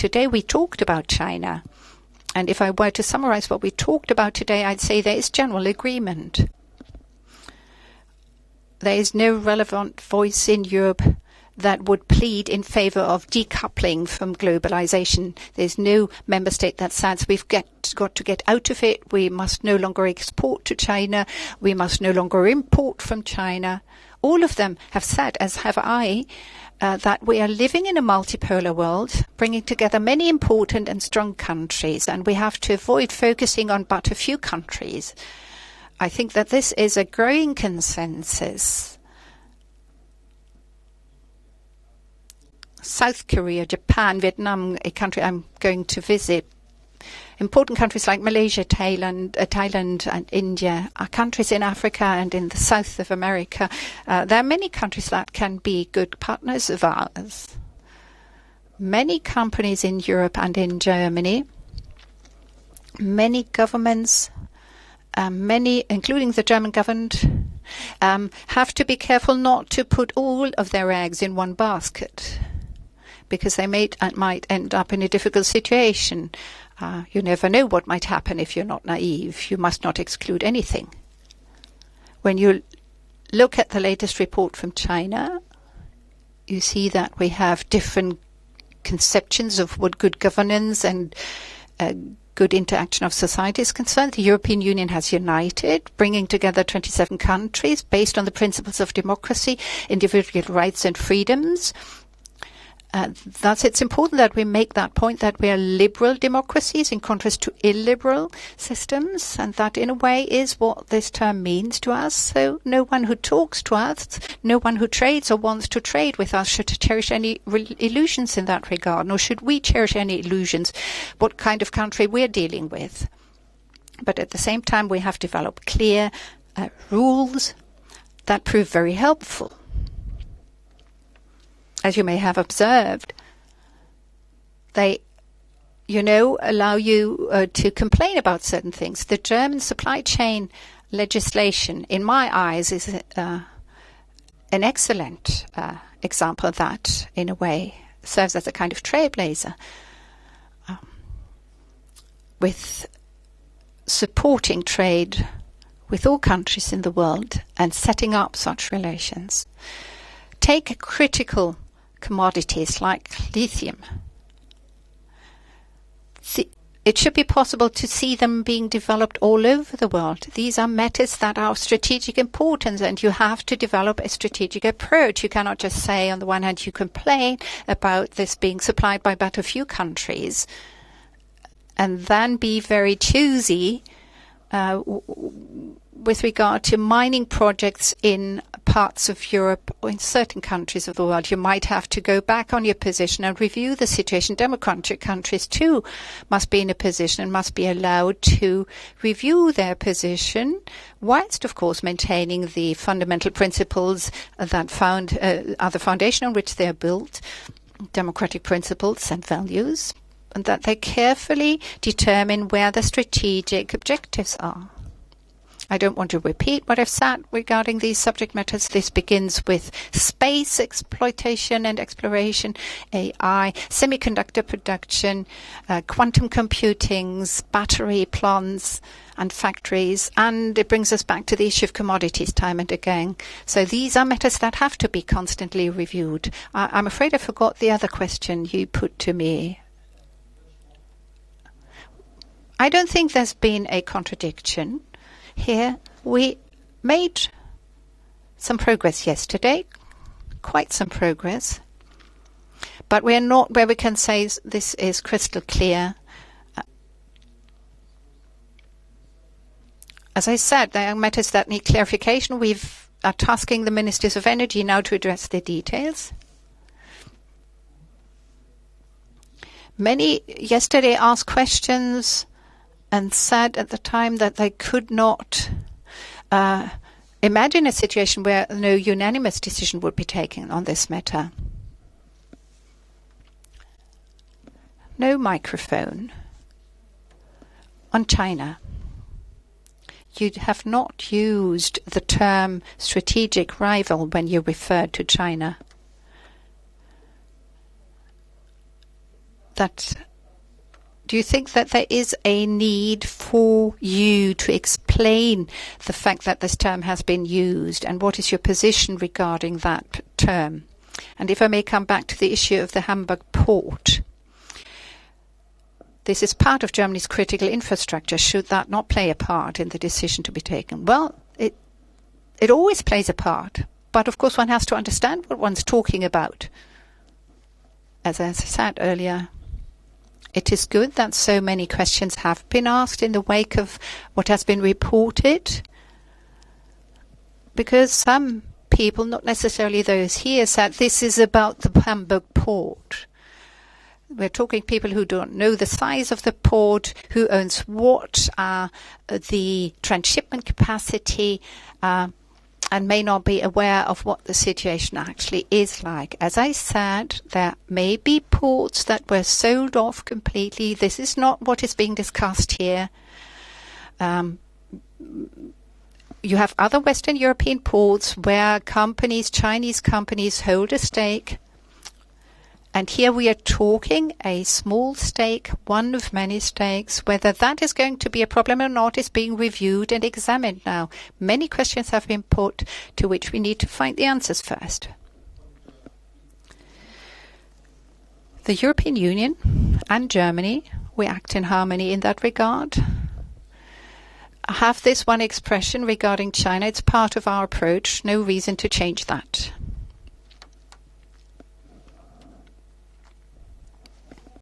today we talked about China. And if I were to summarize what we talked about today, I'd say there is general agreement. There is no relevant voice in Europe that would plead in favor of decoupling from globalization. There's no member state that says we've got to get out of it. We must no longer export to China. We must no longer import from China. All of them have said, as have I, that we are living in a multipolar world, bringing together many important and strong countries, and we have to avoid focusing on but a few countries. I think that this is a growing consensus. South Korea, Japan, Vietnam, a country I'm going to visit, important countries like Malaysia, Thailand and India are countries in Africa and in the south of America. There are many countries that can be good partners of ours. Many companies in Europe and in Germany, many governments, many, including the German government, have to be careful not to put all of their eggs in one basket, because they might end up in a difficult situation. You never know what might happen if you're not naive. You must not exclude anything. When you look at the latest report from China, you see that we have different conceptions of what good governance and good interaction of society is concerned. The European Union has united, bringing together 27 countries based on the principles of democracy, individual rights and freedoms. Thus, it's important that we make that point that we are liberal democracies in contrast to illiberal systems, and that in a way is what this term means to us. So no one who talks to us, no one who trades or wants to trade with us should cherish any illusions in that regard, nor should we cherish any illusions what kind of country we're dealing with. But at the same time, we have developed clear rules that prove very helpful. As you may have observed, they, allow you to complain about certain things. The German supply chain legislation, in my eyes, is an excellent example of that, in a way, serves as a kind of trailblazer with supporting trade with all countries in the world and setting up such relations. Take critical commodities like lithium. It should be possible to see them being developed all over the world. These are matters that are of strategic importance, and you have to develop a strategic approach. You cannot just say, on the one hand, you complain about this being supplied by but a few countries, and then be very choosy with regard to mining projects in parts of Europe or in certain countries of the world. You might have to go back on your position and review the situation. Democratic countries too must be in a position and must be allowed to review their position, whilst of course maintaining the fundamental principles that are the foundation on which they are built, democratic principles and values, and that they carefully determine where the strategic objectives are. I don't want to repeat what I've said regarding these subject matters. This begins with space exploitation and exploration, AI, semiconductor production, quantum computing, battery plants and factories, and it brings us back to the issue of commodities time and again. So these are matters that have to be constantly reviewed. I'm afraid I forgot the other question you put to me. I don't think there's been a contradiction. Here, we made some progress yesterday, quite some progress, but we are not where we can say this is crystal clear. As I said, there are matters that need clarification. We are tasking the ministries of energy now to address the details. Many yesterday asked questions and said at the time that they could not imagine a situation where no unanimous decision would be taken on this matter. No microphone. On China. You have not used the term strategic rival when you referred to China. do you think that there is a need for you to explain the fact that this term has been used, and what is your position regarding that term? And if I may come back to the issue of the Hamburg port, this is part of Germany's critical infrastructure. Should that not play a part in the decision to be taken? Well, it always plays a part, but of course one has to understand what one's talking about. As I said earlier, it is good that so many questions have been asked in the wake of what has been reported, because some people, not necessarily those here, said this is about the Hamburg port. We're talking people who don't know the size of the port, who owns what, the transshipment capacity, and may not be aware of what the situation actually is like. As I said, there may be ports that were sold off completely. This is not what is being discussed here. You have other Western European ports where companies, Chinese companies, hold a stake. And here we are talking a small stake, one of many stakes. Whether that is going to be a problem or not is being reviewed and examined now. Many questions have been put to which we need to find the answers first. The European Union and Germany, we act in harmony in that regard. I have this one expression regarding China. It's part of our approach. No reason to change that.